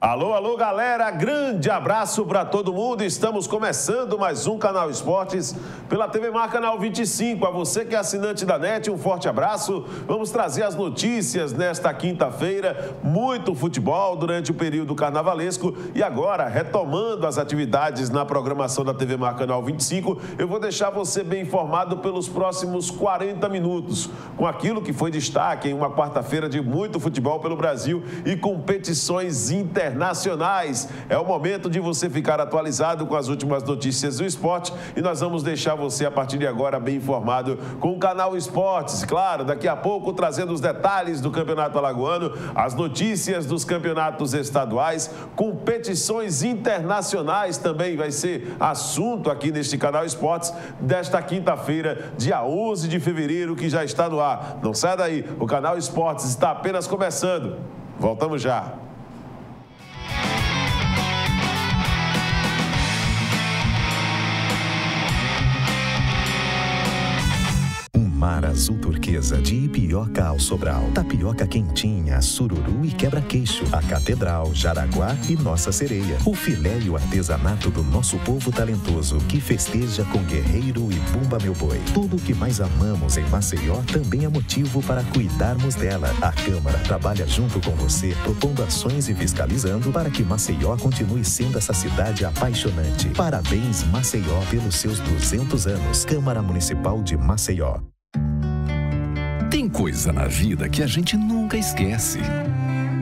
Alô, alô, galera, grande abraço para todo mundo. Estamos começando mais um Canal Esportes pela TV Mar Canal 25. A você que é assinante da NET, um forte abraço. Vamos trazer as notícias nesta quinta-feira. Muito futebol durante o período carnavalesco e agora, retomando as atividades na programação da TV Mar Canal 25, eu vou deixar você bem informado pelos próximos 40 minutos, com aquilo que foi destaque em uma quarta-feira de muito futebol pelo Brasil e competições internacionais. É o momento de você ficar atualizado com as últimas notícias do esporte e nós vamos deixar você a partir de agora bem informado com o Canal Esportes. Claro, daqui a pouco trazendo os detalhes do Campeonato Alagoano, as notícias dos campeonatos estaduais, competições internacionais também vai ser assunto aqui neste Canal Esportes desta quinta-feira, dia 11 de fevereiro, que já está no ar. Não sai daí, o Canal Esportes está apenas começando. Voltamos já. Mar azul turquesa de Ipioca ao Sobral, tapioca quentinha, sururu e quebra-queixo, a Catedral, Jaraguá e Nossa Sereia. O filé e o artesanato do nosso povo talentoso que festeja com Guerreiro e Bumba Meu Boi. Tudo o que mais amamos em Maceió também é motivo para cuidarmos dela. A Câmara trabalha junto com você, propondo ações e fiscalizando para que Maceió continue sendo essa cidade apaixonante. Parabéns, Maceió, pelos seus 200 anos. Câmara Municipal de Maceió. Tem coisa na vida que a gente nunca esquece.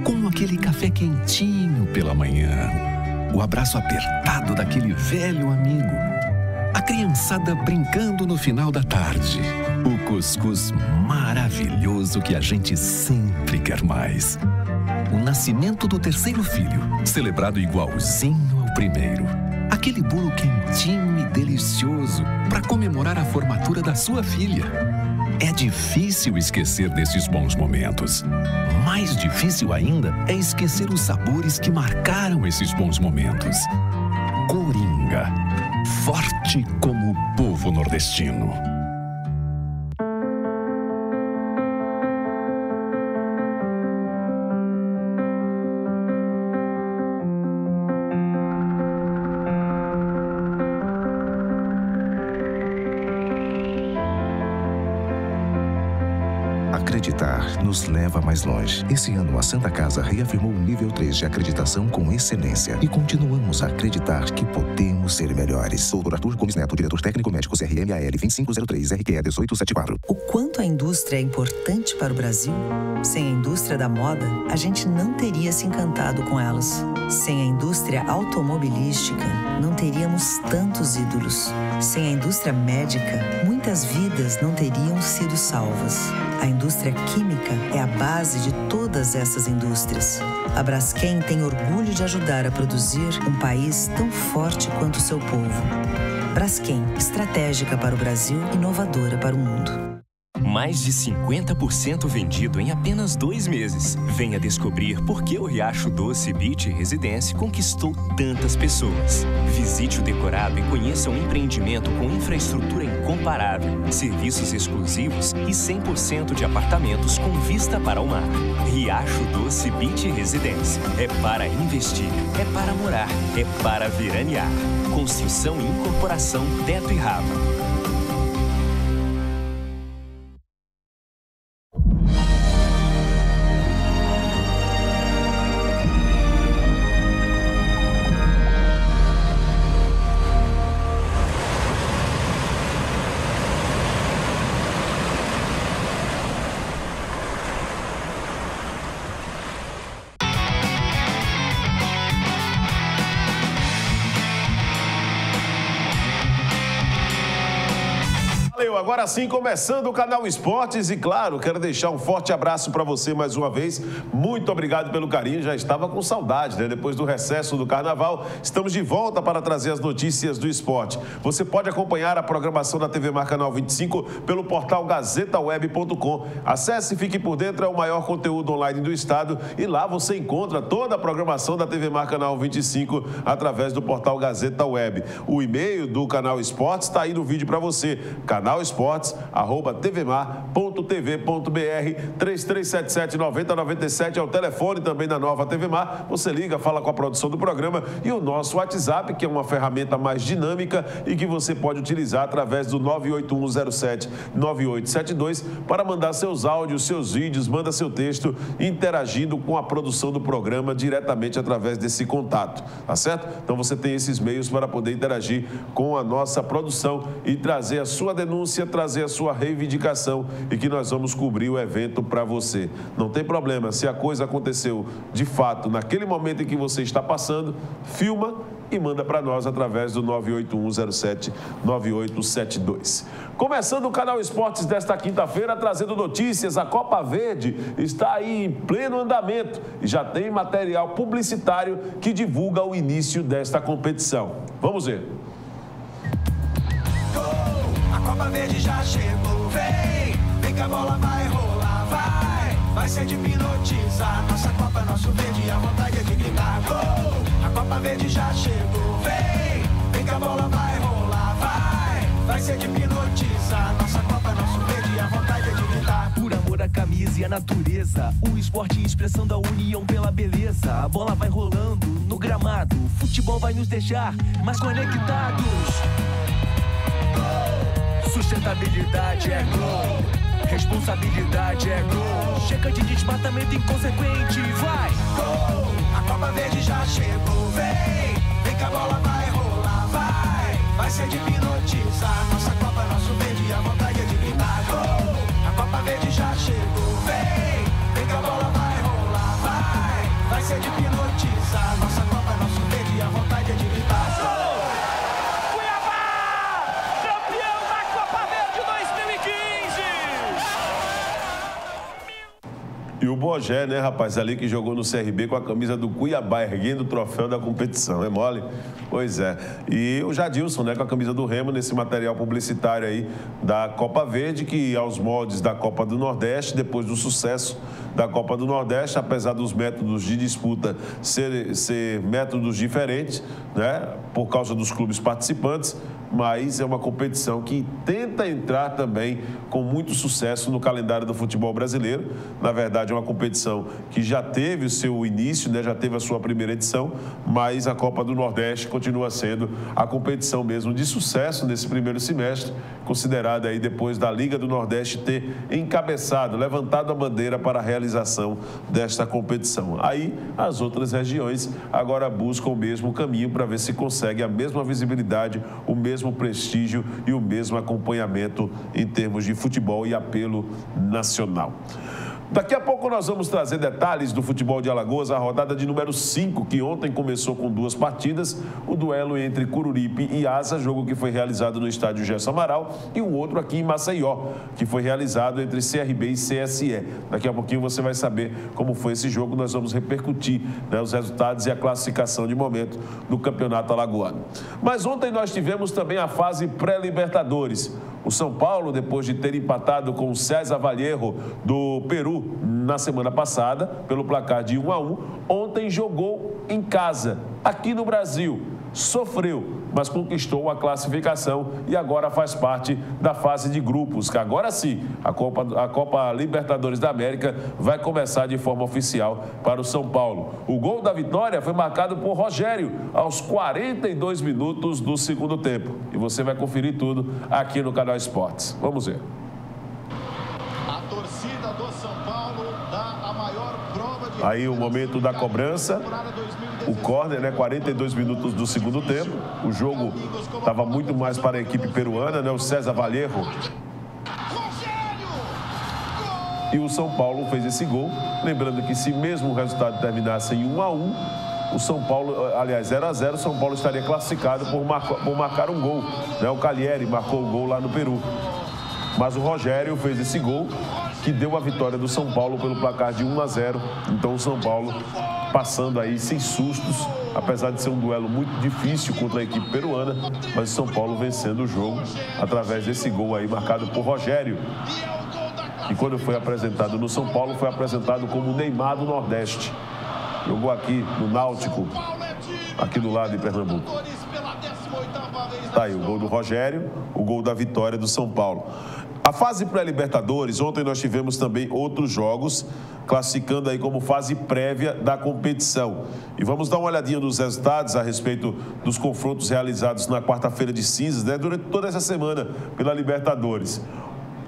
Como aquele café quentinho pela manhã, o abraço apertado daquele velho amigo, a criançada brincando no final da tarde, o cuscuz maravilhoso que a gente sempre quer mais. O nascimento do terceiro filho, celebrado igualzinho ao primeiro. Aquele bolo quentinho e delicioso para comemorar a formatura da sua filha. É difícil esquecer desses bons momentos. Mais difícil ainda é esquecer os sabores que marcaram esses bons momentos. Coringa, forte como o povo nordestino. Acreditar nos leva mais longe. Esse ano, a Santa Casa reafirmou o nível 3 de acreditação com excelência. E continuamos a acreditar que podemos ser melhores. Doutor Arthur Gomes Neto, diretor técnico médico CRM-AL 2503 RQE 1874. O quanto a indústria é importante para o Brasil? Sem a indústria da moda, a gente não teria se encantado com elas. Sem a indústria automobilística, não teríamos tantos ídolos. Sem a indústria médica, muitas vidas não teriam sido salvas. A indústria química é a base de todas essas indústrias. A Braskem tem orgulho de ajudar a produzir um país tão forte quanto o seu povo. Braskem, estratégica para o Brasil, inovadora para o mundo. Mais de 50% vendido em apenas 2 meses. Venha descobrir por que o Riacho Doce Beach Residência conquistou tantas pessoas. Visite o decorado e conheça um empreendimento com infraestrutura incomparável, serviços exclusivos e 100% de apartamentos com vista para o mar. Riacho Doce Beach Residência. É para investir, é para morar, é para veranear. Construção e incorporação Teto e Rabo. Agora sim, começando o Canal Esportes e, claro, quero deixar um forte abraço para você mais uma vez. Muito obrigado pelo carinho, já estava com saudade, né? Depois do recesso do Carnaval, estamos de volta para trazer as notícias do esporte. Você pode acompanhar a programação da TV Mar Canal 25 pelo portal gazetaweb.com. Acesse e fique por dentro, é o maior conteúdo online do estado e lá você encontra toda a programação da TV Mar Canal 25 através do portal Gazeta Web. O e-mail do Canal Esportes está aí no vídeo para você, canal canalesportes@tvmar.tv.br. 3377-9097 é o telefone também da nova TV Mar. Você liga, fala com a produção do programa e o nosso WhatsApp, que é uma ferramenta mais dinâmica e que você pode utilizar através do 98107-9872 para mandar seus áudios, seus vídeos, manda seu texto interagindo com a produção do programa diretamente através desse contato, tá certo? Então você tem esses meios para poder interagir com a nossa produção e trazer a sua denúncia, trazer a sua reivindicação e que nós vamos cobrir o evento para você. Não tem problema, se a coisa aconteceu de fato naquele momento em que você está passando, filma e manda para nós através do 98107-9872. Começando o Canal Esportes desta quinta-feira, trazendo notícias. A Copa Verde está aí em pleno andamento e já tem material publicitário que divulga o início desta competição. Vamos ver. A Copa Verde já chegou, vem que a bola vai rolar, vai ser de hipnotizar. Nossa Copa, nosso verde, a vontade é de gritar gol. A Copa Verde já chegou, vem que a bola vai rolar, vai ser de hipnotizar. Nossa Copa, nosso verde, a vontade é de gritar. Por amor à camisa e à natureza, o esporte e expressão da união pela beleza. A bola vai rolando no gramado, o futebol vai nos deixar mais conectados. Sustentabilidade é gol, responsabilidade é gol. Chega de desmatamento inconsequente, vai! Gol! A Copa Verde já chegou, vem que a bola vai rolar, vai ser de hipnotizar. Nossa Copa, nosso verde, a vontade é de gritar gol. A Copa Verde já chegou, vem que a bola vai rolar, vai ser de hipnotizar. Nossa Copa, nosso verde, a vontade é de gritar gol. E o Bogé, né, rapaz, ali que jogou no CRB com a camisa do Cuiabá, erguendo o troféu da competição, é mole? Pois é. E o Jadilson, né, com a camisa do Remo, nesse material publicitário aí da Copa Verde, que aos moldes da Copa do Nordeste, depois do sucesso da Copa do Nordeste, apesar dos métodos de disputa ser métodos diferentes, né, por causa dos clubes participantes, mas é uma competição que tenta entrar também com muito sucesso no calendário do futebol brasileiro. Na verdade, é uma competição que já teve o seu início, né? Já teve a sua primeira edição, mas a Copa do Nordeste continua sendo a competição mesmo de sucesso nesse primeiro semestre, considerada aí depois da Liga do Nordeste ter encabeçado, levantado a bandeira para a realização desta competição. Aí, as outras regiões agora buscam o mesmo caminho para ver se consegue a mesma visibilidade, o mesmo prestígio e o mesmo acompanhamento em termos de futebol e apelo nacional. Daqui a pouco nós vamos trazer detalhes do futebol de Alagoas, a rodada de número 5, que ontem começou com 2 partidas, o duelo entre Coruripe e Asa, jogo que foi realizado no estádio Gerson Amaral, e um outro aqui em Maceió, que foi realizado entre CRB e CSE. Daqui a pouquinho você vai saber como foi esse jogo, nós vamos repercutir, né, os resultados e a classificação de momento do Campeonato Alagoano. Mas ontem nós tivemos também a fase pré-Libertadores. O São Paulo, depois de ter empatado com o César Vallejo do Peru na semana passada, pelo placar de 1-1, ontem jogou em casa, aqui no Brasil. Sofreu, mas conquistou a classificação e agora faz parte da fase de grupos, que agora sim, a Copa Libertadores da América vai começar de forma oficial para o São Paulo. O gol da vitória foi marcado por Rogério aos 42 minutos do segundo tempo. E você vai conferir tudo aqui no Canal Esportes. Vamos ver. A torcida do São Paulo dá a maior prova de... Aí o momento da cobrança, o córner, né, 42 minutos do segundo tempo. O jogo estava muito mais para a equipe peruana, né, o César Vallejo. E o São Paulo fez esse gol. Lembrando que se mesmo o resultado terminasse em 1-1, o São Paulo, aliás, 0-0, o São Paulo estaria classificado por marcar um gol, né? O Calheri marcou o gol lá no Peru. Mas o Rogério fez esse gol que deu a vitória do São Paulo pelo placar de 1-0. Então o São Paulo passando aí sem sustos, apesar de ser um duelo muito difícil contra a equipe peruana, mas o São Paulo vencendo o jogo através desse gol aí marcado por Rogério. E quando foi apresentado no São Paulo, foi apresentado como o Neymar do Nordeste. Jogou aqui no Náutico, aqui do lado de Pernambuco. Pela 18ª vez Tá aí o gol do Rogério, o gol da vitória do São Paulo. A fase pré-Libertadores, ontem nós tivemos também outros jogos, classificando aí como fase prévia da competição. E vamos dar uma olhadinha nos resultados a respeito dos confrontos realizados na quarta-feira de cinzas, né, durante toda essa semana pela Libertadores.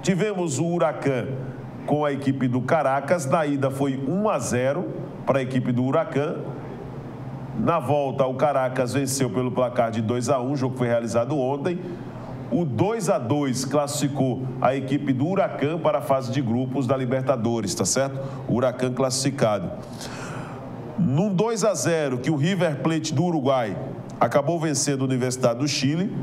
Tivemos o Huracan com a equipe do Caracas, na ida foi 1-0 para a equipe do Huracan. Na volta, o Caracas venceu pelo placar de 2-1, o jogo foi realizado ontem. O 2-2 classificou a equipe do Huracan para a fase de grupos da Libertadores, tá certo? O Huracan classificado. Num 2-0 que o River Plate do Uruguai acabou vencendo a Universidade do Chile,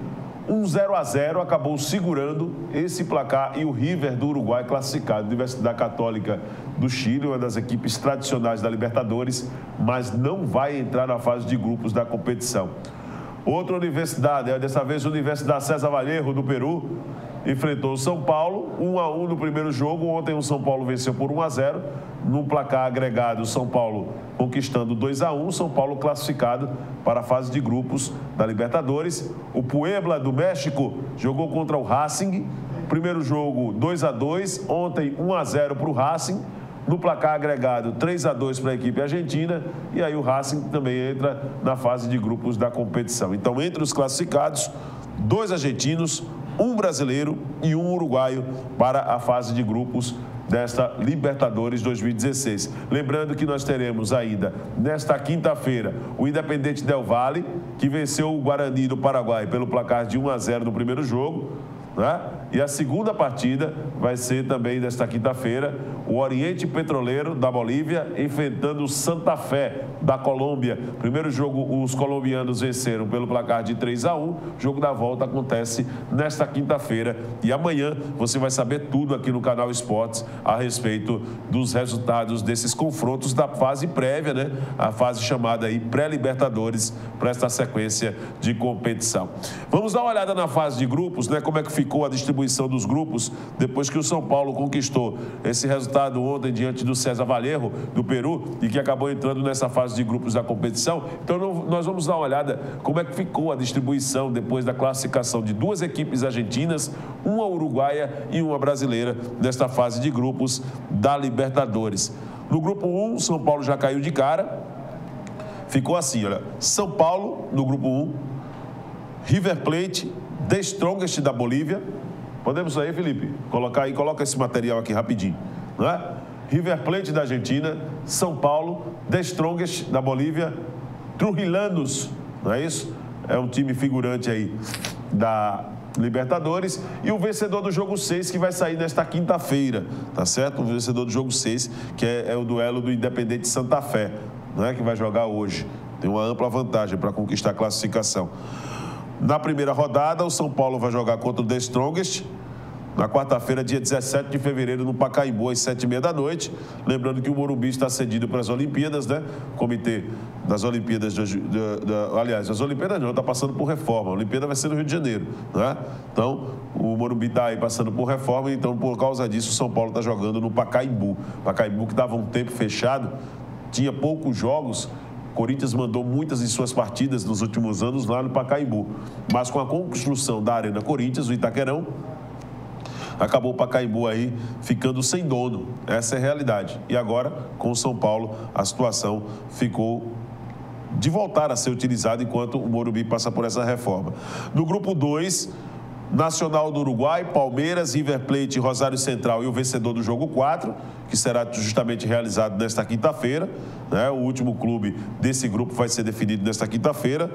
um 0-0 acabou segurando esse placar e o River do Uruguai classificado. Universidade Católica do Chile, uma das equipes tradicionais da Libertadores, mas não vai entrar na fase de grupos da competição. Outra universidade, dessa vez a Universidade César Vallejo do Peru, enfrentou o São Paulo, 1-1 no primeiro jogo. Ontem o São Paulo venceu por 1-0. No placar agregado, o São Paulo conquistando 2-1, São Paulo classificado para a fase de grupos da Libertadores. O Puebla do México jogou contra o Racing. Primeiro jogo 2-2, ontem 1-0 para o Racing. No placar agregado, 3-2 para a equipe argentina. E aí o Racing também entra na fase de grupos da competição. Então, entre os classificados, 2 argentinos, 1 brasileiro e 1 uruguaio para a fase de grupos desta Libertadores 2016. Lembrando que nós teremos ainda, nesta quinta-feira, o Independente Del Valle, que venceu o Guarani do Paraguai pelo placar de 1-0 no primeiro jogo, né? E a segunda partida vai ser também nesta quinta-feira, o Oriente Petroleiro da Bolívia enfrentando o Santa Fé da Colômbia. Primeiro jogo, os colombianos venceram pelo placar de 3-1. O jogo da volta acontece nesta quinta-feira. E amanhã você vai saber tudo aqui no Canal Esportes a respeito dos resultados desses confrontos da fase prévia, né? A fase chamada aí pré-Libertadores para esta sequência de competição. Vamos dar uma olhada na fase de grupos, né? Como é que ficou a distribuição dos grupos depois que o São Paulo conquistou esse resultado ontem diante do César Vallejo do Peru e que acabou entrando nessa fase de grupos da competição. Então nós vamos dar uma olhada como é que ficou a distribuição depois da classificação de 2 equipes argentinas, uma uruguaia e uma brasileira nesta fase de grupos da Libertadores. No grupo 1, São Paulo já caiu de cara. Ficou assim, olha, São Paulo no grupo 1, River Plate, The Strongest da Bolívia. Podemos aí, Felipe? Coloca esse material aqui rapidinho, não é? River Plate da Argentina, São Paulo, The Strongest da Bolívia, Trujillanos, não é isso? É um time figurante aí da Libertadores. E o vencedor do jogo 6, que vai sair nesta quinta-feira, tá certo? O vencedor do jogo 6, que é o duelo do Independente Santa Fé, não é? Que vai jogar hoje. Tem uma ampla vantagem para conquistar a classificação. Na primeira rodada, o São Paulo vai jogar contra o The Strongest, na quarta-feira, dia 17 de fevereiro, no Pacaembu, às 7h30 da noite. Lembrando que o Morumbi está cedido para as Olimpíadas, né? O comitê das Olimpíadas, aliás, as Olimpíadas não, está passando por reforma. A Olimpíada vai ser no Rio de Janeiro, né? Então, o Morumbi está aí passando por reforma, então, por causa disso, o São Paulo está jogando no Pacaembu. Pacaembu que estava um tempo fechado, tinha poucos jogos. Corinthians mandou muitas de suas partidas nos últimos anos lá no Pacaembu. Mas com a construção da Arena Corinthians, o Itaquerão, acabou o Pacaembu aí ficando sem dono. Essa é a realidade. E agora, com o São Paulo, a situação ficou de voltar a ser utilizada enquanto o Morumbi passa por essa reforma. No grupo 2, Nacional do Uruguai, Palmeiras, River Plate, Rosário Central e o vencedor do jogo 4, que será justamente realizado nesta quinta-feira, né? O último clube desse grupo vai ser definido nesta quinta-feira.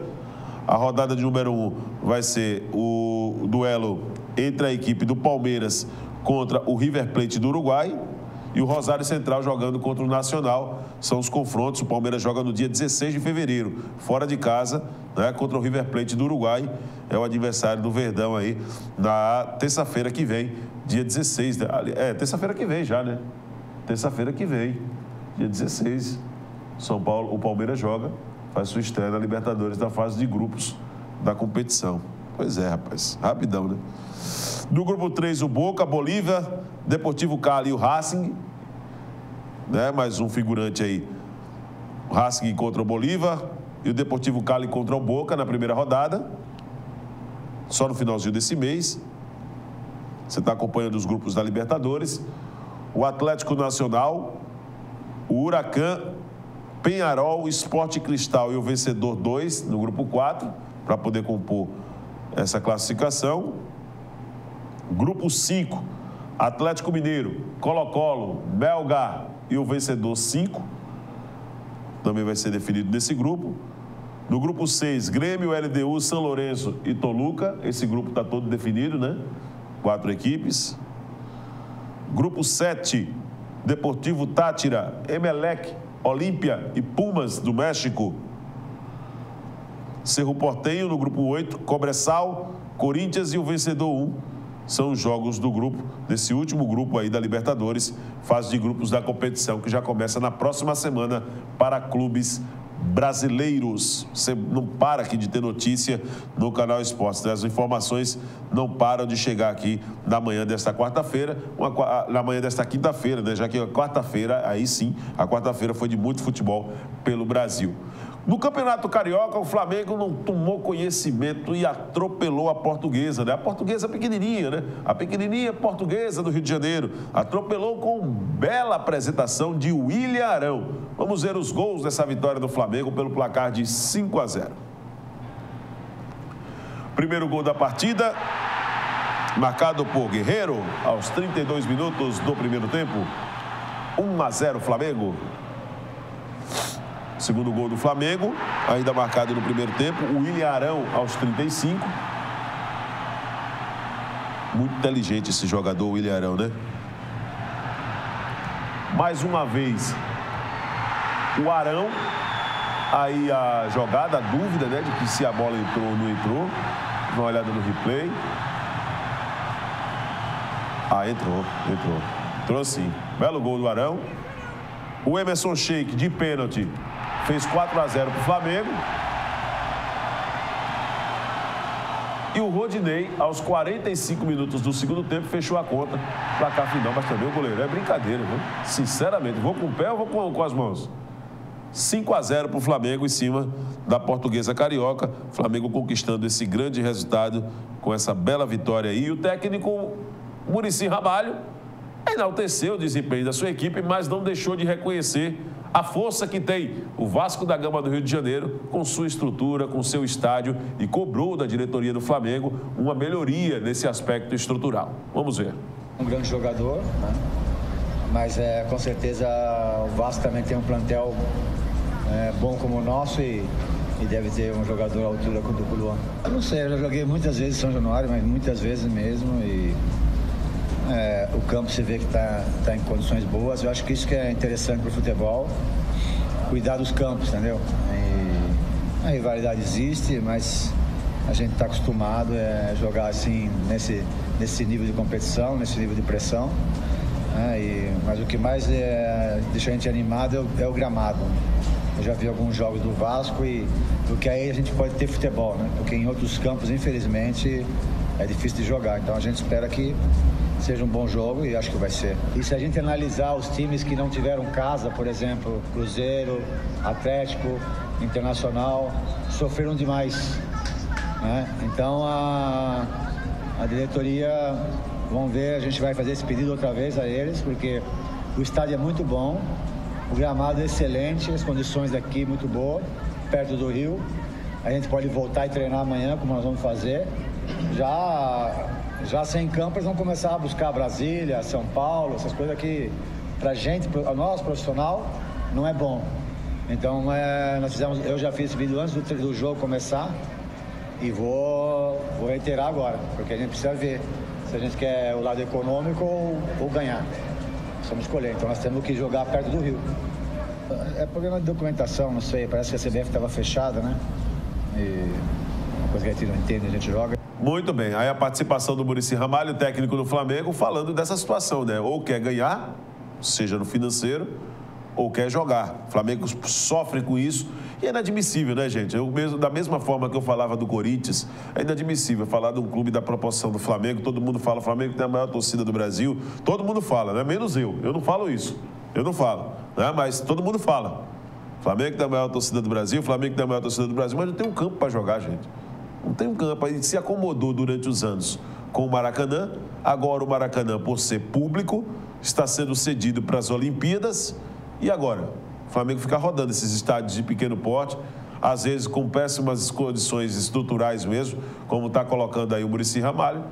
A rodada de número 1 vai ser o duelo entre a equipe do Palmeiras contra o River Plate do Uruguai e o Rosário Central jogando contra o Nacional. São os confrontos. O Palmeiras joga no dia 16 de fevereiro, fora de casa, né, contra o River Plate do Uruguai. É o adversário do Verdão aí na terça-feira que vem, dia 16. Terça-feira que vem já, né? Terça-feira que vem, dia 16. O Palmeiras joga, faz sua estreia na Libertadores da fase de grupos da competição. Pois é, rapaz, rapidão, né? No grupo 3, o Boca, Bolívia, Deportivo Cali e o Racing, né? Mais um figurante aí. O Racing contra o Bolívia e o Deportivo Cali contra o Boca na primeira rodada. só no finalzinho desse mês. Você está acompanhando os grupos da Libertadores. O Atlético Nacional, o Huracan, Peñarol, Sport Cristal e o Vencedor 2 no grupo 4, para poder compor essa classificação. Grupo 5, Atlético Mineiro, Colo-Colo, Melgar e o Vencedor 5. Também vai ser definido nesse grupo. No grupo 6, Grêmio, LDU, São Lourenço e Toluca. Esse grupo está todo definido, né? 4 equipes. Grupo 7, Deportivo Táchira, Emelec, Olímpia e Pumas do México. Cerro Porteño no grupo 8, Cobressal, Corinthians e o Vencedor 1. São os jogos do grupo, desse último grupo aí da Libertadores, fase de grupos da competição, que já começa na próxima semana para clubes brasileiros. Você não para aqui de ter notícia no Canal Esportes, né? As informações não param de chegar aqui na manhã desta quarta-feira, na manhã desta quinta-feira, né? Já que a quarta-feira, aí sim, a quarta-feira foi de muito futebol pelo Brasil. No Campeonato Carioca, o Flamengo não tomou conhecimento e atropelou a Portuguesa, né? A Portuguesa pequenininha, né? A pequenininha Portuguesa do Rio de Janeiro. Atropelou com bela apresentação de William Arão. Vamos ver os gols dessa vitória do Flamengo pelo placar de 5-0. Primeiro gol da partida, marcado por Guerreiro, aos 32 minutos do primeiro tempo. 1-0 Flamengo. Segundo gol do Flamengo, ainda marcado no primeiro tempo, o William Arão aos 35. Muito inteligente esse jogador, o William Arão, né? Mais uma vez, o Arão, aí a jogada, a dúvida, né, de que se a bola entrou ou não entrou. Dá uma olhada no replay. Ah, entrou. Entrou sim. Belo gol do Arão. O Emerson Sheik, de pênalti, fez 4-0 para o Flamengo. E o Rodinei, aos 45 minutos do segundo tempo, fechou a conta. Placar final, mas também o goleiro. É brincadeira, viu? Sinceramente, vou com o pé ou vou com as mãos? 5-0 para o Flamengo em cima da Portuguesa Carioca. Flamengo conquistando esse grande resultado com essa bela vitória aí. E o técnico Muricy Ramalho enalteceu o desempenho da sua equipe, mas não deixou de reconhecer a força que tem o Vasco da Gama do Rio de Janeiro com sua estrutura, com seu estádio, e cobrou da diretoria do Flamengo uma melhoria nesse aspecto estrutural. Vamos ver. Um grande jogador, né? Mas com certeza o Vasco também tem um plantel bom como o nosso e deve ter um jogador à altura do Luan. Eu não sei, eu já joguei muitas vezes em São Januário, mas muitas vezes mesmo, e o campo se vê que está em condições boas. Eu acho que isso que é interessante para o futebol, cuidar dos campos, entendeu? E a rivalidade existe, mas a gente está acostumado a jogar assim nesse nível de competição, nesse nível de pressão. Mas o que mais deixa a gente animado é o gramado. Eu já vi alguns jogos do Vasco porque aí a gente pode ter futebol, né? Porque em outros campos, infelizmente, é difícil de jogar. Então a gente espera que seja um bom jogo e acho que vai ser. E se a gente analisar os times que não tiveram casa, por exemplo, Cruzeiro, Atlético, Internacional, sofreram demais, né? Então a diretoria, vamos ver, a gente vai fazer esse pedido outra vez a eles, porque o estádio é muito bom, o gramado é excelente, as condições daqui muito boas, perto do rio. A gente pode voltar e treinar amanhã, como nós vamos fazer. Já sem campo, eles vão começar a buscar Brasília, São Paulo, essas coisas que pra gente, a nós profissional, não é bom. Então eu já fiz esse vídeo antes do jogo começar e vou reiterar agora, porque a gente precisa ver se a gente quer o lado econômico ou ganhar. Precisamos escolher, então nós temos que jogar perto do rio. É problema de documentação, não sei, parece que a CBF estava fechada, né? E uma coisa que a gente não entende, a gente joga. Muito bem, aí a participação do Muricy Ramalho, técnico do Flamengo, falando dessa situação, né? Ou quer ganhar, seja no financeiro, ou quer jogar. O Flamengo sofre com isso e é inadmissível, né, gente? Da mesma forma que eu falava do Corinthians, é inadmissível falar de um clube da proporção do Flamengo. Todo mundo fala, o Flamengo tem a maior torcida do Brasil. Todo mundo fala, né? Menos eu não falo isso. Eu não falo, né? Mas todo mundo fala. Flamengo tem a maior torcida do Brasil, Flamengo tem a maior torcida do Brasil, mas não tem um campo para jogar, gente. Não tem um campo. Ele se acomodou durante os anos com o Maracanã. Agora o Maracanã, por ser público, está sendo cedido para as Olimpíadas. E agora? O Flamengo fica rodando esses estádios de pequeno porte, às vezes com péssimas condições estruturais mesmo, como está colocando aí o Muricy Ramalho,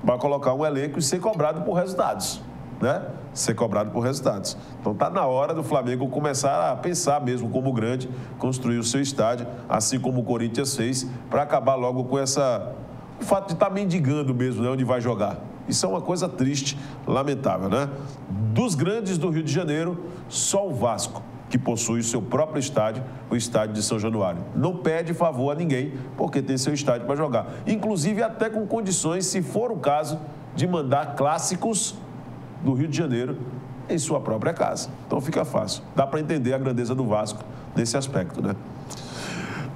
vai colocar um elenco e ser cobrado por resultados, né? Ser cobrado por resultados. Então está na hora do Flamengo começar a pensar mesmo como grande, construir o seu estádio, assim como o Corinthians fez, para acabar logo com o fato de estar mendigando mesmo, né, onde vai jogar. Isso é uma coisa triste, lamentável, né? Dos grandes do Rio de Janeiro, só o Vasco, que possui o seu próprio estádio, o estádio de São Januário. Não pede favor a ninguém, porque tem seu estádio para jogar. Inclusive até com condições, se for o caso, de mandar clássicos do Rio de Janeiro em sua própria casa. Então fica fácil. Dá para entender a grandeza do Vasco nesse aspecto, né?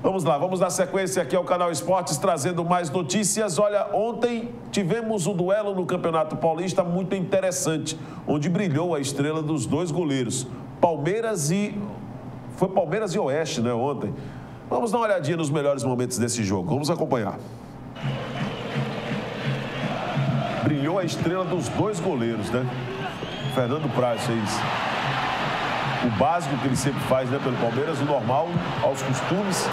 Vamos lá, vamos dar sequência aqui ao Canal Esportes, trazendo mais notícias. Olha, ontem tivemos um duelo no Campeonato Paulista muito interessante, onde brilhou a estrela dos dois goleiros. Foi Palmeiras e Oeste, né, ontem. Vamos dar uma olhadinha nos melhores momentos desse jogo. Vamos acompanhar. Brilhou a estrela dos dois goleiros, né? Fernando Praz fez o básico que ele sempre faz, né, pelo Palmeiras, o normal, aos costumes.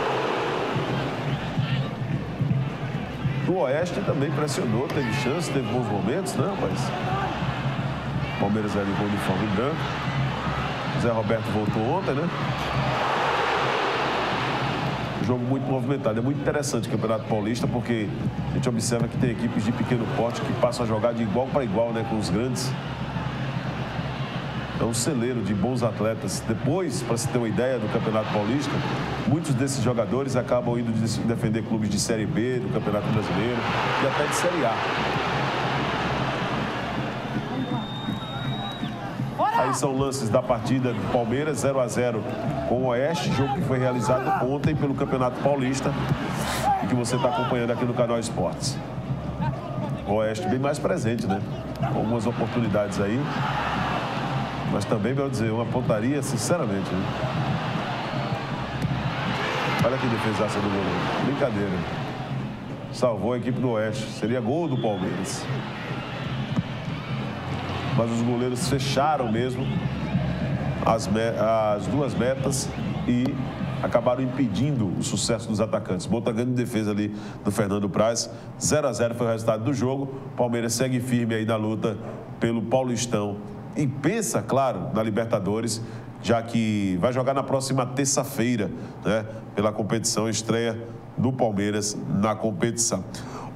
O Oeste também pressionou, teve chance, teve bons momentos, né, rapaz? O Palmeiras ali com o uniforme branco. Zé Roberto voltou ontem, né? Jogo muito movimentado. É muito interessante o Campeonato Paulista, porque a gente observa que tem equipes de pequeno porte que passam a jogar de igual para igual, né, com os grandes. É um celeiro de bons atletas. Depois, para se ter uma ideia do Campeonato Paulista, muitos desses jogadores acabam indo defender clubes de Série B, do Campeonato Brasileiro e até de Série A. Aí são lances da partida do Palmeiras, 0-0 com o Oeste, jogo que foi realizado ontem pelo Campeonato Paulista e que você está acompanhando aqui no Canal Esportes. O Oeste bem mais presente, né? Algumas oportunidades aí, mas também, vou dizer, uma pontaria, sinceramente, né? Olha que defesaça do goleiro. Brincadeira. Salvou a equipe do Oeste. Seria gol do Palmeiras. Mas os goleiros fecharam mesmo as duas metas e acabaram impedindo o sucesso dos atacantes. Boa grande defesa ali do Fernando Praz. 0-0 foi o resultado do jogo. O Palmeiras segue firme aí na luta pelo Paulistão. E pensa, claro, na Libertadores, já que vai jogar na próxima terça-feira, né, pela competição, estreia do Palmeiras na competição.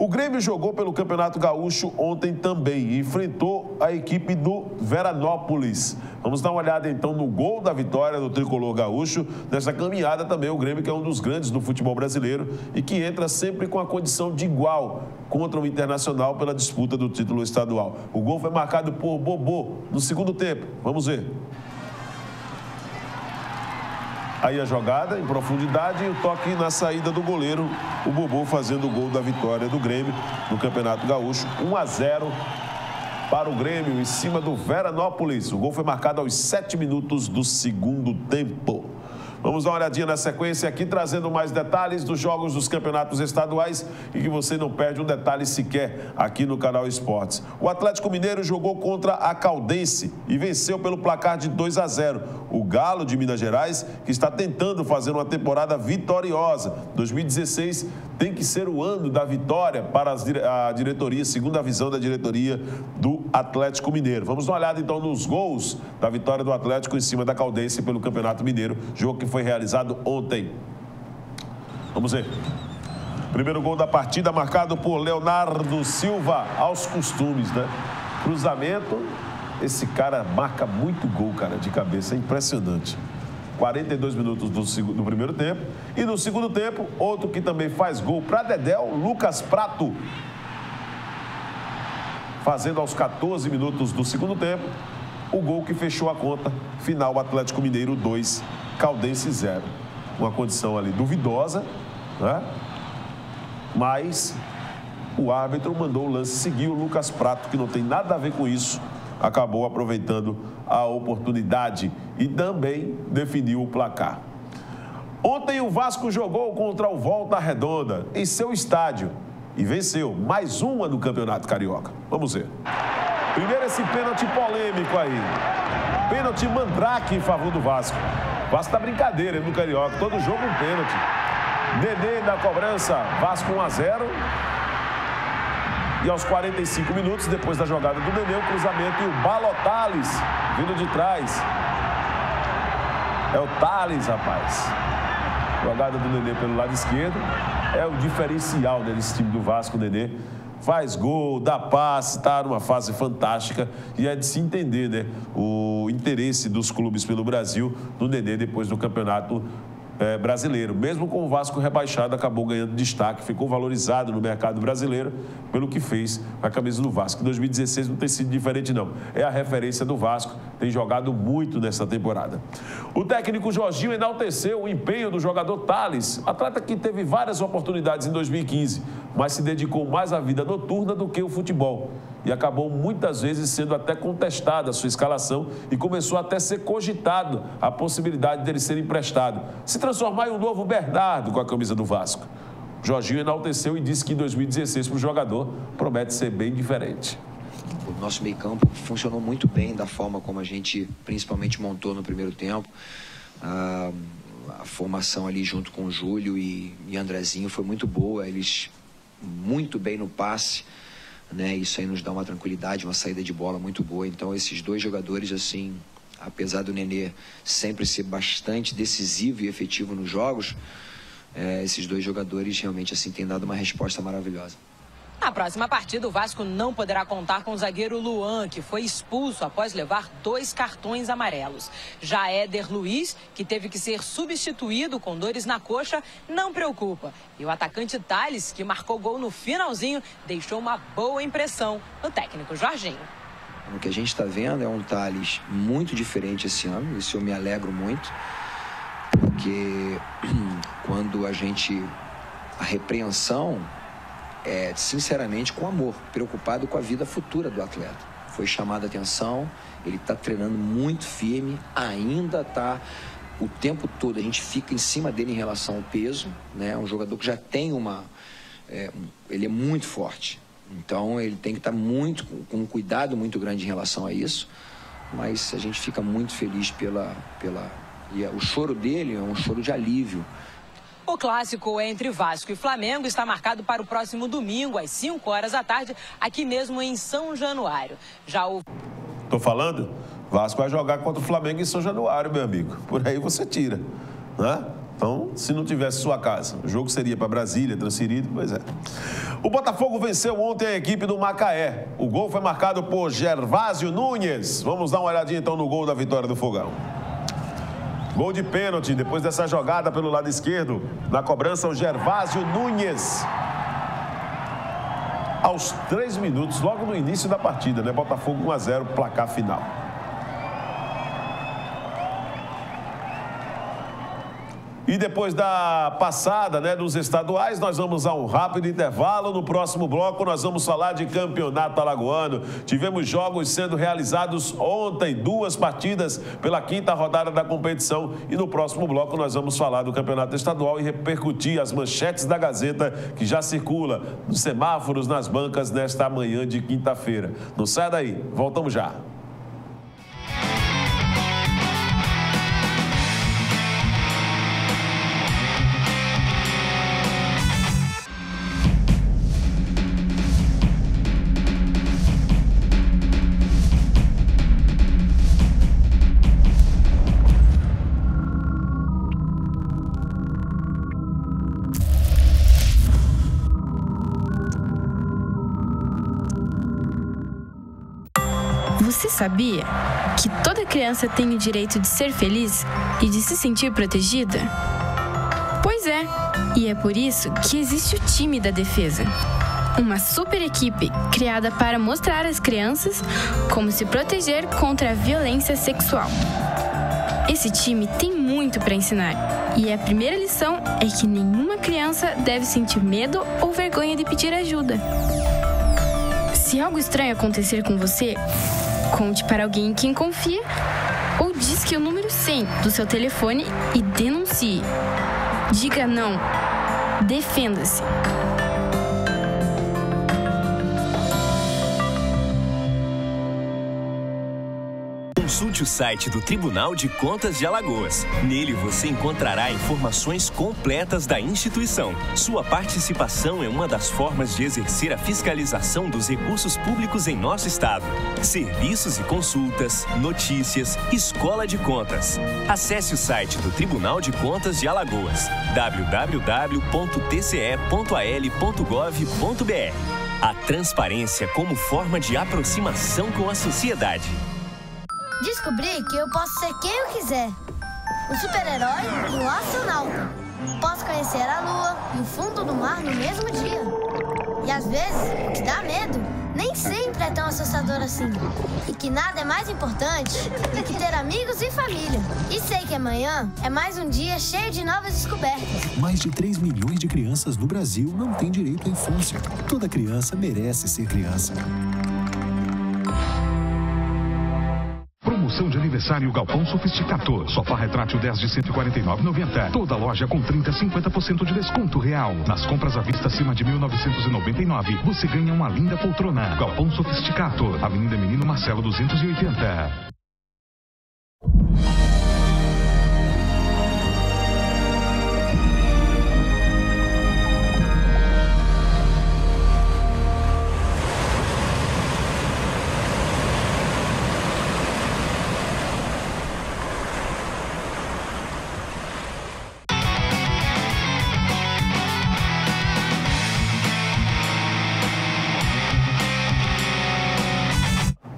O Grêmio jogou pelo Campeonato Gaúcho ontem também e enfrentou a equipe do Veranópolis. Vamos dar uma olhada então no gol da vitória do tricolor gaúcho. Nessa caminhada também o Grêmio, que é um dos grandes do futebol brasileiro e que entra sempre com a condição de igual contra o Internacional pela disputa do título estadual. O gol foi marcado por Bobô no segundo tempo. Vamos ver. Aí a jogada em profundidade e o toque na saída do goleiro, o Bobô fazendo o gol da vitória do Grêmio no Campeonato Gaúcho, 1-0 para o Grêmio em cima do Veranópolis. O gol foi marcado aos 7 minutos do segundo tempo. Vamos dar uma olhadinha na sequência aqui, trazendo mais detalhes dos jogos dos campeonatos estaduais e que você não perde um detalhe sequer aqui no Canal Esportes. O Atlético Mineiro jogou contra a Caldense e venceu pelo placar de 2-0. O Galo de Minas Gerais, que está tentando fazer uma temporada vitoriosa. 2016 tem que ser o ano da vitória para a diretoria, segunda visão da diretoria do Atlético Mineiro. Vamos dar uma olhada então nos gols da vitória do Atlético em cima da Caldense pelo Campeonato Mineiro, jogo que foi realizado ontem. Vamos ver. Primeiro gol da partida marcado por Leonardo Silva, aos costumes, né? Cruzamento. Esse cara marca muito gol, cara, de cabeça. É impressionante. 42 minutos do primeiro tempo. E no segundo tempo, outro que também faz gol para Dedéu, Lucas Prato. Fazendo aos 14 minutos do segundo tempo, o gol que fechou a conta. Final, Atlético Mineiro 2, Caldense 0. Uma condição ali duvidosa, né? Mas o árbitro mandou o lance seguir. O Lucas Prato, que não tem nada a ver com isso, acabou aproveitando a oportunidade e também definiu o placar. Ontem o Vasco jogou contra o Volta Redonda em seu estádio e venceu mais uma do Campeonato Carioca. Vamos ver. Primeiro esse pênalti polêmico aí. Pênalti mandrake em favor do Vasco. O Vasco tá brincadeira no Carioca. Todo jogo um pênalti. Nenê na cobrança. Vasco 1-0. E aos 45 minutos, depois da jogada do Nenê, o cruzamento e o Balotales vindo de trás. É o Thales, rapaz. Jogada do Nenê pelo lado esquerdo. É o diferencial desse time do Vasco, o Nenê. Faz gol, dá passe, está numa fase fantástica. E é de se entender, né, o interesse dos clubes pelo Brasil no Nenê depois do Campeonato Brasileiro. Mesmo com o Vasco rebaixado, acabou ganhando destaque, ficou valorizado no mercado brasileiro pelo que fez com a camisa do Vasco. Em 2016 não tem sido diferente, não. É a referência do Vasco, tem jogado muito nessa temporada. O técnico Jorginho enalteceu o empenho do jogador Thales, atleta que teve várias oportunidades em 2015, mas se dedicou mais à vida noturna do que ao futebol. E acabou muitas vezes sendo até contestada a sua escalação e começou até a ser cogitado a possibilidade dele ser emprestado, se transformar em um novo Bernardo com a camisa do Vasco. Jorginho enalteceu e disse que em 2016 para o jogador promete ser bem diferente. O nosso meio-campo funcionou muito bem da forma como a gente principalmente montou no primeiro tempo. A formação ali junto com o Júlio e Andrezinho foi muito boa, eles muito bem no passe. Né, isso aí nos dá uma tranquilidade, uma saída de bola muito boa. Então esses dois jogadores, assim, apesar do Nenê sempre ser bastante decisivo e efetivo nos jogos, esses dois jogadores realmente assim têm dado uma resposta maravilhosa. Na próxima partida, o Vasco não poderá contar com o zagueiro Luan, que foi expulso após levar 2 cartões amarelos. Já Éder Luiz, que teve que ser substituído com dores na coxa, não preocupa. E o atacante Thales, que marcou gol no finalzinho, deixou uma boa impressão no técnico Jorginho. O que a gente está vendo é um Thales muito diferente esse ano, isso eu me alegro muito, porque quando a repreensão sinceramente com amor, preocupado com a vida futura do atleta. Foi chamada a atenção, ele está treinando muito firme, ainda está o tempo todo, a gente fica em cima dele em relação ao peso, né? Um jogador que já tem ele é muito forte, então ele tem que estar com um cuidado muito grande em relação a isso, mas a gente fica muito feliz e o choro dele é um choro de alívio. O clássico entre Vasco e Flamengo está marcado para o próximo domingo, às 5 horas da tarde, aqui mesmo em São Januário. Tô falando? Vasco vai jogar contra o Flamengo em São Januário, meu amigo. Por aí você tira, né? Então, se não tivesse sua casa, o jogo seria para Brasília, transferido, pois é. O Botafogo venceu ontem a equipe do Macaé. O gol foi marcado por Gervásio Nunes. Vamos dar uma olhadinha então no gol da vitória do Fogão. Gol de pênalti, depois dessa jogada pelo lado esquerdo. Na cobrança, o Gervásio Nunes. Aos 3 minutos, logo no início da partida, né? Botafogo 1-0, placar final. E depois da passada, né, dos estaduais, nós vamos a um rápido intervalo. No próximo bloco, nós vamos falar de campeonato alagoano. Tivemos jogos sendo realizados ontem, 2 partidas pela 5ª rodada da competição. E no próximo bloco, nós vamos falar do campeonato estadual e repercutir as manchetes da Gazeta, que já circula nos semáforos, nas bancas, nesta manhã de quinta-feira. Não sai daí, voltamos já. Você sabia que toda criança tem o direito de ser feliz e de se sentir protegida? Pois é, e é por isso que existe o time da defesa. Uma super equipe criada para mostrar às crianças como se proteger contra a violência sexual. Esse time tem muito para ensinar, e a primeira lição é que nenhuma criança deve sentir medo ou vergonha de pedir ajuda. Se algo estranho acontecer com você, conte para alguém em quem confia ou disque o número 100 do seu telefone e denuncie. Diga não. Defenda-se. Consulte o site do Tribunal de Contas de Alagoas. Nele você encontrará informações completas da instituição. Sua participação é uma das formas de exercer a fiscalização dos recursos públicos em nosso estado. Serviços e consultas, notícias, escola de contas. Acesse o site do Tribunal de Contas de Alagoas, www.tce.al.gov.br. A transparência como forma de aproximação com a sociedade. Descobri que eu posso ser quem eu quiser. Um super-herói e um astronauta. Posso conhecer a Lua e o fundo do mar no mesmo dia. E às vezes, o que dá medo nem sempre é tão assustador assim. E que nada é mais importante do que ter amigos e família. E sei que amanhã é mais um dia cheio de novas descobertas. Mais de 3 milhões de crianças no Brasil não têm direito à infância. Toda criança merece ser criança. Promoção de aniversário Galpão Sofisticador. Sofá retrátil 10 de R$ 149,90. Toda loja com 50% de desconto real. Nas compras à vista acima de R$ 1.999, você ganha uma linda poltrona. Galpão Sofisticador. Avenida Menino Marcelo 280.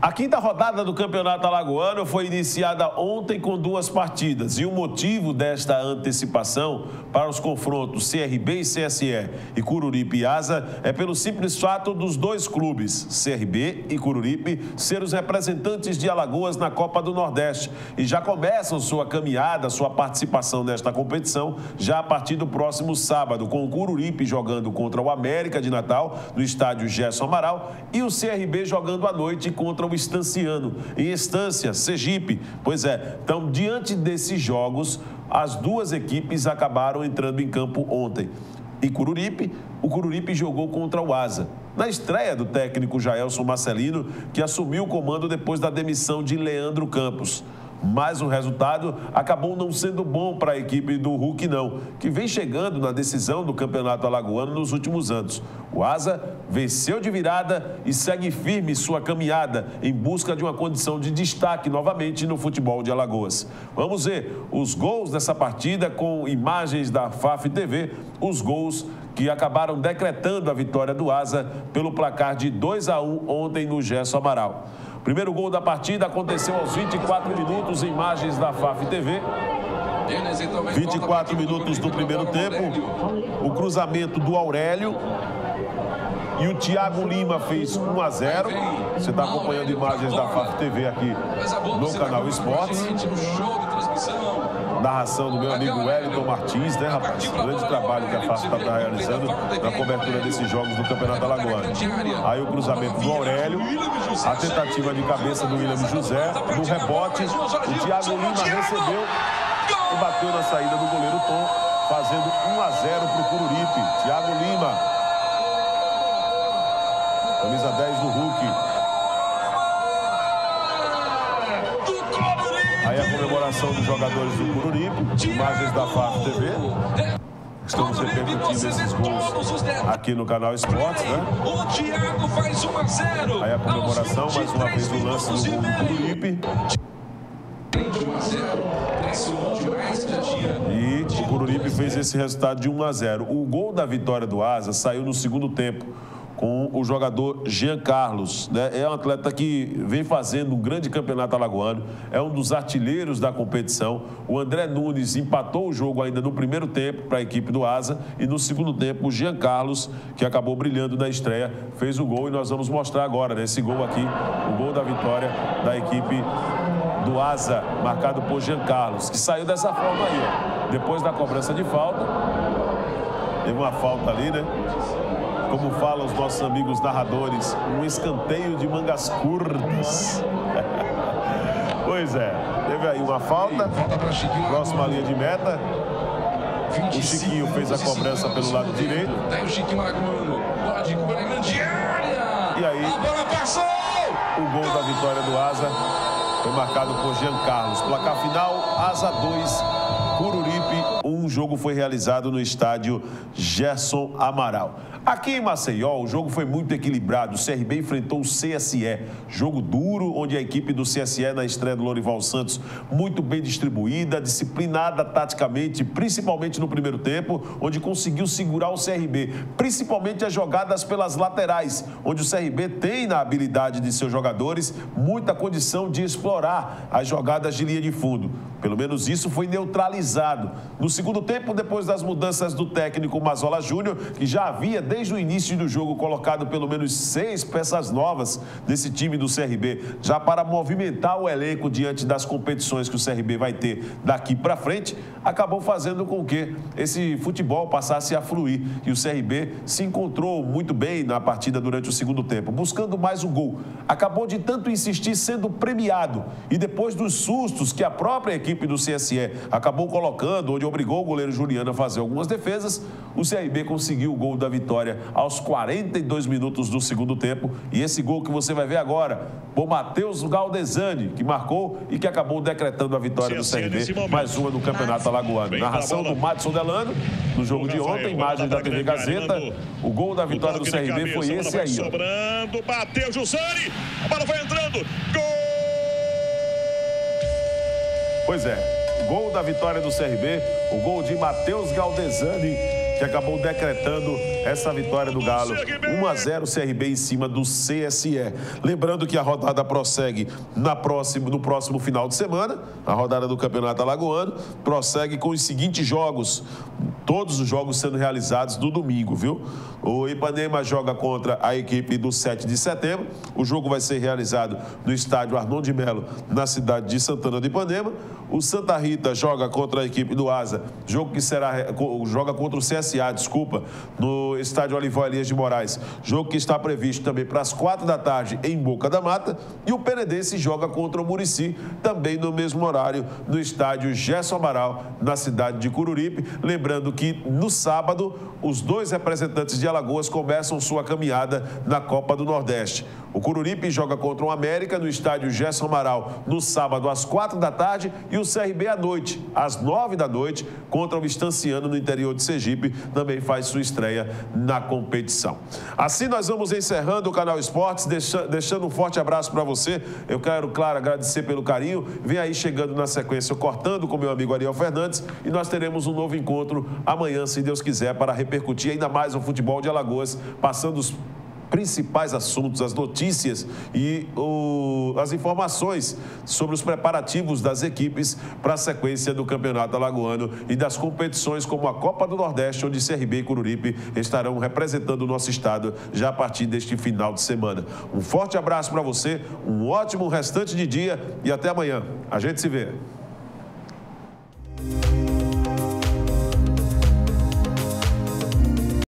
A quinta rodada do Campeonato Alagoano foi iniciada ontem com 2 partidas e o motivo desta antecipação para os confrontos CRB e CSE e Cururipe e Asa é pelo simples fato dos 2 clubes, CRB e Cururipe, ser os representantes de Alagoas na Copa do Nordeste e já começam sua caminhada, sua participação nesta competição já a partir do próximo sábado, com o Cururipe jogando contra o América de Natal no estádio Gerson Amaral e o CRB jogando à noite contra o Estanciano, em Estância, Sergipe. Pois é, então, diante desses jogos, as 2 equipes acabaram entrando em campo ontem. E Cururipe, o Cururipe jogou contra o Asa, na estreia do técnico Jaelson Marcelino, que assumiu o comando depois da demissão de Leandro Campos. Mas o resultado acabou não sendo bom para a equipe do Hulk, não, que vem chegando na decisão do Campeonato Alagoano nos últimos anos. O Asa venceu de virada e segue firme sua caminhada em busca de uma condição de destaque novamente no futebol de Alagoas. Vamos ver os gols dessa partida com imagens da FAF TV, os gols que acabaram decretando a vitória do Asa pelo placar de 2-1 ontem no Gerson Amaral. O primeiro gol da partida aconteceu aos 24 minutos, imagens da FAF TV. 24 minutos do primeiro tempo, o cruzamento do Aurélio e o Thiago Lima fez 1-0. Você está acompanhando imagens da FAF TV aqui no canal Esportes. Narração do meu amigo Wellington Martins, né, rapaz? Grande trabalho que a FAF está realizando na cobertura desses jogos do Campeonato Alagoano. Aí o cruzamento do Aurélio, a tentativa de cabeça do William José, no rebote, o Thiago Lima recebeu e bateu na saída do goleiro Tom, fazendo 1-0 para o Cururipe. Thiago Lima, camisa 10 do Hulk. Aí a comemoração dos jogadores do Cururipe, imagens da FAF TV. Estamos repercutindo esses gols aqui no canal Esportes, né? O Thiago faz 1-0. Aí a comemoração, mais uma vez, do lance do gol do Cururipe. E o Cururipe fez esse resultado de 1-0. O gol da vitória do Asa saiu no segundo tempo, com o jogador Jean Carlos, né? É um atleta que vem fazendo um grande campeonato alagoano, é um dos artilheiros da competição. O André Nunes empatou o jogo ainda no primeiro tempo para a equipe do Asa e no segundo tempo o Jean Carlos, que acabou brilhando na estreia, fez o gol e nós vamos mostrar agora, né, esse gol aqui, o gol da vitória da equipe do Asa, marcado por Jean Carlos, que saiu dessa forma aí, ó. Depois da cobrança de falta, teve uma falta ali, né? Como falam os nossos amigos narradores, um escanteio de mangas curtas. Pois Pois é, teve aí uma falta, próxima linha de meta. O Chiquinho fez a cobrança pelo lado direito. Daí o Chiquinho Lagoano pode cobrar em grande área. E aí, a bola passou! O gol da vitória do Asa foi marcado por Jean Carlos. Placar final, Asa 2, Cururipe 1. O jogo foi realizado no estádio Gerson Amaral. Aqui em Maceió, o jogo foi muito equilibrado. O CRB enfrentou o CSE. Jogo duro, onde a equipe do CSE, na estreia do Lorival Santos, muito bem distribuída, disciplinada taticamente, principalmente no primeiro tempo, onde conseguiu segurar o CRB, principalmente as jogadas pelas laterais, onde o CRB tem na habilidade de seus jogadores muita condição de explorar as jogadas de linha de fundo. Pelo menos isso foi neutralizado. No segundo tempo, depois das mudanças do técnico Mazola Júnior, que já havia desde o início do jogo colocado pelo menos 6 peças novas desse time do CRB, já para movimentar o elenco diante das competições que o CRB vai ter daqui para frente, acabou fazendo com que esse futebol passasse a fluir. E o CRB se encontrou muito bem na partida durante o segundo tempo, buscando mais o gol. Acabou de tanto insistir sendo premiado. E depois dos sustos que a própria equipe do CSE acabou colocando, onde obrigou o goleiro Juliano a fazer algumas defesas, o CRB conseguiu o gol da vitória aos 42 minutos do segundo tempo. E esse gol que você vai ver agora, por Matheus Galdesani, que marcou e que acabou decretando a vitória do CRB, mais uma no Campeonato Alagoano. Narração do Madison Delano, no jogo de ontem, imagens da TV Gazeta. O gol da vitória do CRB foi esse aí. Sobrando, bateu Jussani, a bola vai entrando, gol! Pois é, o gol da vitória do CRB, o gol de Matheus Galdesani, que acabou decretando essa vitória do Galo. 1-0 CRB em cima do CSE. Lembrando que a rodada prossegue no próximo final de semana. A rodada do Campeonato Alagoano prossegue com os seguintes jogos. Todos os jogos sendo realizados no domingo, viu? O Ipanema joga contra a equipe do 7 de setembro. O jogo vai ser realizado no estádio Arnon de Melo, na cidade de Santana do Ipanema. O Santa Rita joga contra a equipe do Asa. Joga contra o CSA, no estádio Olivó Elias de Moraes. Jogo que está previsto também para as 4 da tarde em Boca da Mata. E o Penedense joga contra o Murici, também no mesmo horário, no estádio Gerson Amaral, na cidade de Cururipe. Lembrando que no sábado, os 2 representantes de Alagoas começam sua caminhada na Copa do Nordeste. O Cururipe joga contra o América no estádio Gerson Amaral no sábado às 4 da tarde e o CRB à noite, às 9 da noite, contra o Estanciano no interior de Sergipe, também faz sua estreia na competição. Assim nós vamos encerrando o Canal Esportes, deixando um forte abraço para você. Eu quero, claro, agradecer pelo carinho. Vem aí chegando na sequência, cortando com meu amigo Ariel Fernandes, e nós teremos um novo encontro amanhã, se Deus quiser, para repercutir ainda mais o futebol de Alagoas, passando os principais assuntos, as notícias e as informações sobre os preparativos das equipes para a sequência do Campeonato Alagoano e das competições como a Copa do Nordeste, onde CRB e Cururipe estarão representando o nosso estado já a partir deste final de semana. Um forte abraço para você, um ótimo restante de dia e até amanhã. A gente se vê.